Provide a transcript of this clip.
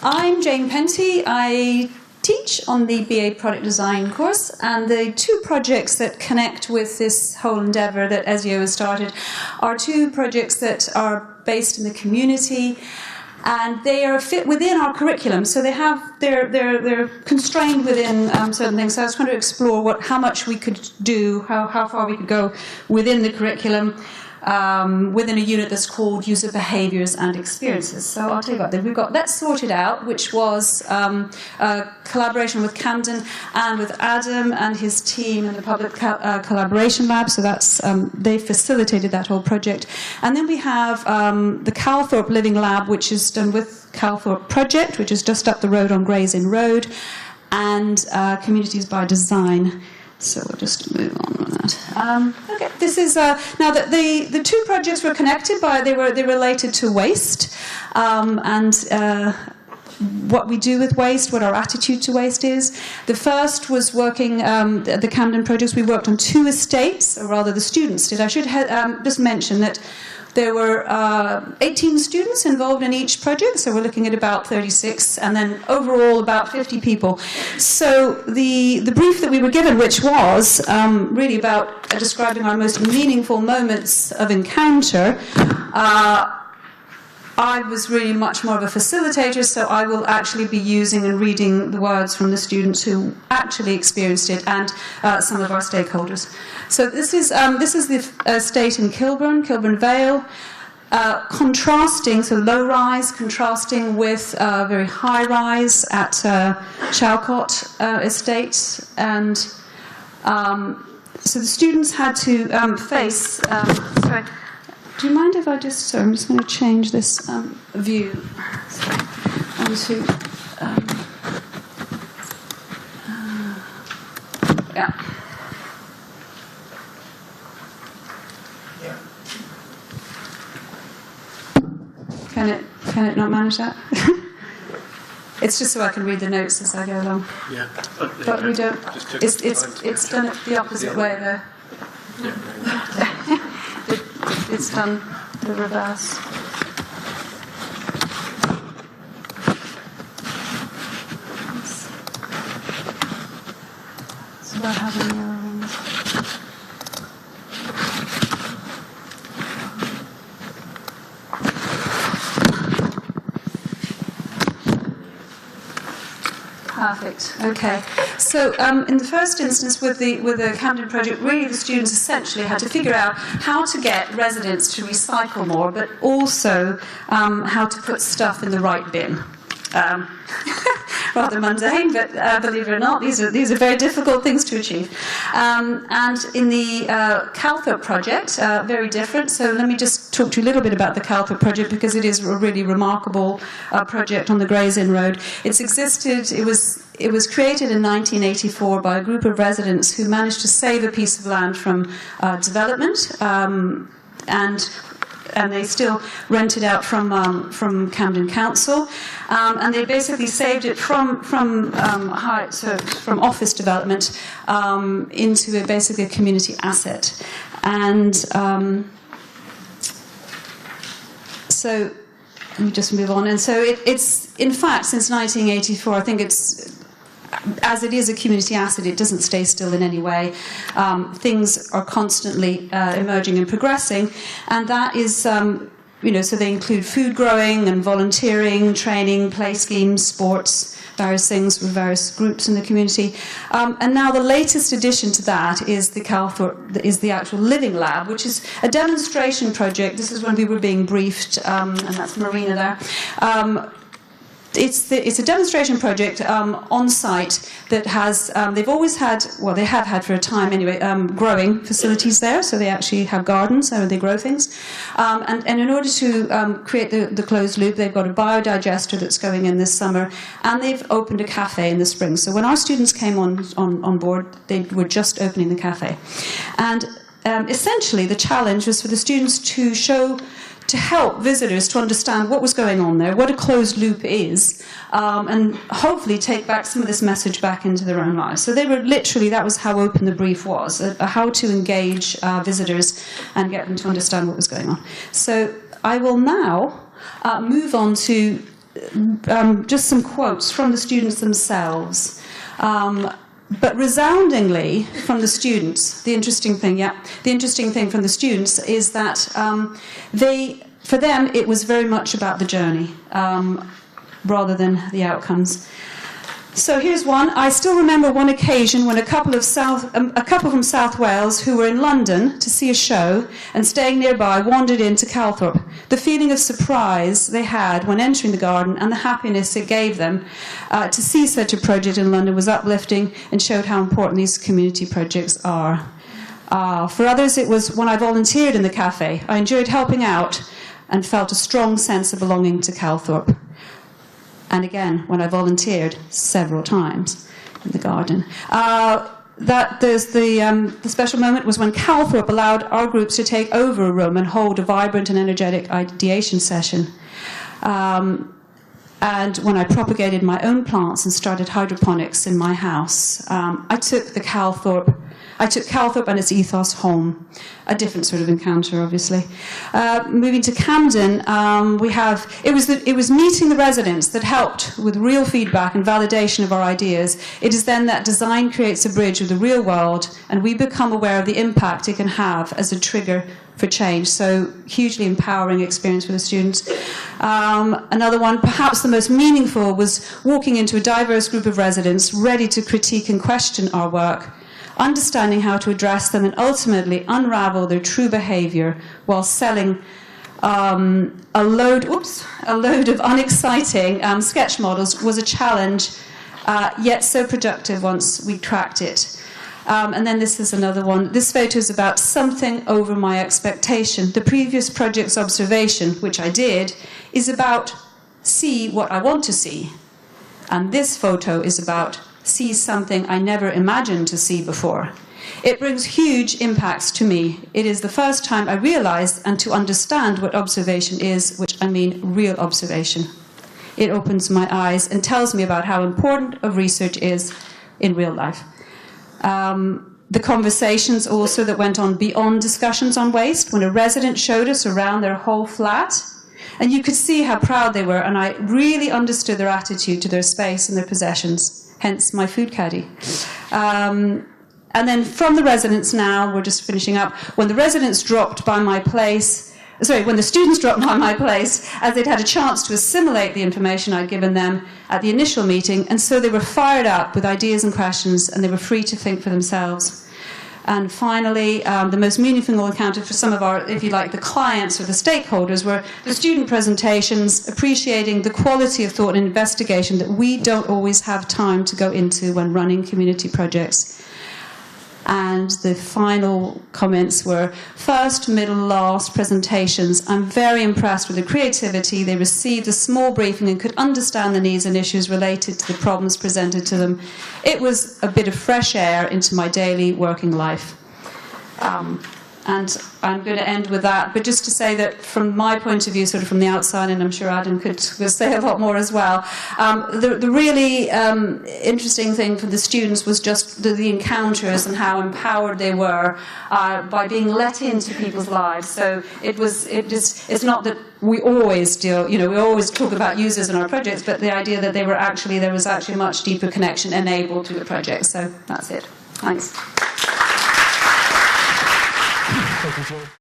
I'm Jane Penty. I teach on the BA Product Design course, and the two projects that connect with this whole endeavour that Ezio has started are two projects that are based in the community, and they are fit within our curriculum. So they're constrained within certain things. So I was trying to explore how much we could do, how far we could go within the curriculum. Within a unit that's called User Behaviours and Experiences. So I'll tell you about that. We've got Let's Sort It Out, which was a collaboration with Camden and with Adam and his team in the Public Collaboration Lab. So that's they facilitated that whole project. And then we have the Calthorpe Living Lab, which is done with Calthorpe Project, which is just up the road on Gray's Inn Road, and Communities by Design. So we'll just move on with that. Okay, this is now that the two projects were connected by they related to waste and what we do with waste, what our attitude to waste is. The first was working at the Camden Produce. We worked on 2 estates, or rather the students did. I should just mention that there were 18 students involved in each project, so we're looking at about 36, and then overall about 50 people. So the brief that we were given, which was really about describing our most meaningful moments of encounter, I was really much more of a facilitator, so I will actually be using and reading the words from the students who actually experienced it, and some of our stakeholders. So this is the estate in Kilburn Vale, contrasting, so low rise, contrasting with very high rise at Chalcott Estate, and so the students had to face. Sorry. Do you mind if I just... Sorry, I'm just going to change this view onto... yeah. Can it not manage that? It's just so I can read the notes as I go along. Yeah. But we don't... It's done it the opposite way there. Yeah. It's done the reverse. It's about having your... Perfect. Okay. So in the first instance with the Camden project, really the students essentially had to figure out how to get residents to recycle more, but also how to put stuff in the right bin. Rather mundane, but believe it or not, these are very difficult things to achieve. And in the Calthorpe project, very different. So let me just talk to you a little bit about the Calthorpe project, because it is a really remarkable project on the Gray's Inn Road. It's existed. It was created in 1984 by a group of residents who managed to save a piece of land from development, and they still rent it out from Camden Council, and they basically saved it from office development into basically a community asset. And so let me just move on. And so it's in fact since 1984, I think it's. As it is a community asset, it doesn't stay still in any way. Things are constantly emerging and progressing, and that is, so they include food growing and volunteering, training, play schemes, sports, various things with various groups in the community. And now the latest addition to that is the actual Living Lab, which is a demonstration project. This is when we were being briefed, and that's Marina there. It's a demonstration project on site that has, they have had for a time anyway, growing facilities there, so they actually have gardens, so they grow things. And in order to create the closed loop, they've got a biodigester that's going in this summer, and they've opened a cafe in the spring. So when our students came on board, they were just opening the cafe. And essentially the challenge was for the students to help visitors to understand what was going on there, what a closed loop is, and hopefully take back some of this message back into their own lives. So they were literally, that was how open the brief was, how to engage visitors and get them to understand what was going on. So I will now move on to just some quotes from the students themselves. But resoundingly from the students, the interesting thing from the students is that for them, it was very much about the journey rather than the outcomes. So here's one. I still remember one occasion when a couple from South Wales who were in London to see a show and staying nearby wandered into Calthorpe. The feeling of surprise they had when entering the garden and the happiness it gave them to see such a project in London was uplifting and showed how important these community projects are. For others, it was when I volunteered in the cafe. I enjoyed helping out and felt a strong sense of belonging to Calthorpe. And again, when I volunteered several times in the garden. The special moment was when Calthorpe allowed our groups to take over a room and hold a vibrant and energetic ideation session. And when I propagated my own plants and started hydroponics in my house, I took Calthorpe and its ethos home. A different sort of encounter, obviously. Moving to Camden, it was meeting the residents that helped with real feedback and validation of our ideas. It is then that design creates a bridge with the real world, and we become aware of the impact it can have as a trigger for change. So hugely empowering experience for the students. Another one, perhaps the most meaningful, was walking into a diverse group of residents ready to critique and question our work, understanding how to address them and ultimately unravel their true behavior while selling a load of unexciting sketch models was a challenge, yet so productive once we cracked it. And then this is another one. This photo is about something over my expectation. The previous project's observation, which I did, is about see what I want to see. And this photo is about see something I never imagined to see before. It brings huge impacts to me. It is the first time I realized and to understand what observation is, which I mean real observation. It opens my eyes and tells me about how important of research is in real life. The conversations also that went on beyond discussions on waste, when a resident showed us around their whole flat, and you could see how proud they were, and I really understood their attitude to their space and their possessions, hence my food caddy. And then from the residents now, we're just finishing up, when the students dropped by my place, as they'd had a chance to assimilate the information I'd given them at the initial meeting, and so they were fired up with ideas and questions, and they were free to think for themselves. And finally, the most meaningful encounter for some of our, if you like, the clients or the stakeholders were the student presentations, appreciating the quality of thought and investigation that we don't always have time to go into when running community projects. And the final comments were, first, middle, last presentations. I'm very impressed with the creativity. They received a small briefing and could understand the needs and issues related to the problems presented to them. It was a bit of fresh air into my daily working life. And I'm going to end with that, but just to say that from my point of view, sort of from the outside, and I'm sure Adam could say a lot more as well, the really interesting thing for the students was just the encounters and how empowered they were by being let into people's lives. So it's not that we always deal, we always talk about users in our projects, but the idea that there was actually a much deeper connection enabled through the project. So that's it. Thanks. Thank you, Jill.